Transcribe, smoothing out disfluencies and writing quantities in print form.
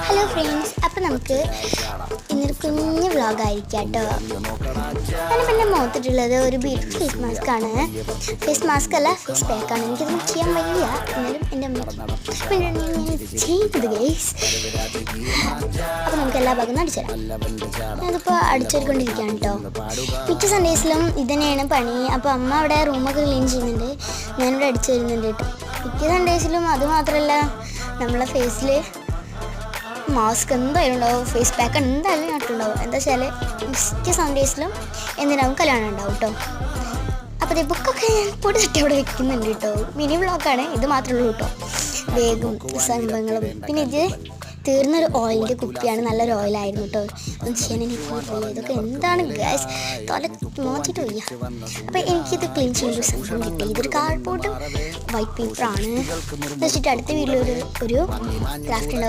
Hello friends, അപ്പം നമുക്ക് ഇന്നൊരു കുഞ്ഞ് വ്ളോഗായിരിക്കാം കേട്ടോ. ഞാനിപ്പോൾ എൻ്റെ മുഖത്തിട്ടുള്ളത് ഒരു ബീറ്റ്റൂട്ട് ഫേസ് മാസ്ക് ആണ്. ഫേസ് മാസ്ക് അല്ല, ഫേസ് പാക്കാണ്. എനിക്കതൊന്നും ചെയ്യാൻ വയ്യ, എന്നാലും എൻ്റെ അമ്മ ചെയ്യുന്നത് ഗൈസ്. അപ്പോൾ നമുക്ക് എല്ലാ ഭാഗത്തും അടിച്ചു തരാം. ഞാനിതിപ്പോൾ അടിച്ചുകൊണ്ടിരിക്കുകയാണ് കേട്ടോ. മിക്ക സൺഡേസിലും ഇത് തന്നെയാണ് പണി. അപ്പോൾ അമ്മ അവിടെ റൂമൊക്കെ ക്ലീൻ ചെയ്യുന്നുണ്ട്, ഞാനിവിടെ അടിച്ചു തരുന്നുണ്ട് കേട്ടോ. മിക്ക സൺഡേസിലും അതുമാത്രമല്ല, നമ്മളെ ഫേസിൽ മാസ്ക് എന്തായാലും ഉണ്ടാവും, ഫേസ് പാക്ക് എന്തായാലും നട്ടുണ്ടാവും. എന്താ വെച്ചാൽ മിക്ക സൺഡേസിലും എന്തിനാവും കല്യാണം ഉണ്ടാവും കേട്ടോ. അപ്പോൾ ഈ ബുക്കൊക്കെ ഞാൻ പൊടി തട്ടി അവിടെ വെക്കുന്നുണ്ട് കേട്ടോ. മിനി വ്ളോഗാണ്, ഇത് മാത്രമേ ഉള്ളൂ കേട്ടോ. വേഗം സംഭവങ്ങളും. പിന്നെ ഇത് തീർന്നൊരു ഓയിലിൻ്റെ കുപ്പിയാണ്, നല്ലൊരു ഓയിലായിരുന്നു കേട്ടോ. ഒന്നും ചെയ്യാൻ എനിക്ക് വയ്യ. ഇതൊക്കെ എന്താണ് ഗ്യാസ് തല നോക്കിയിട്ട് വയ്യ. അപ്പോൾ എനിക്കിത് ക്ലീൻ ചെയ്യുന്ന ഒരു സംഭവം കിട്ടി. ഇതൊരു കാർഡ്ബോർഡും വൈറ്റ് പേപ്പറാണ് വെച്ചിട്ട് അടുത്ത വീട്ടിലൊരു ക്രാഫ്റ്റ് ഉണ്ടാവും.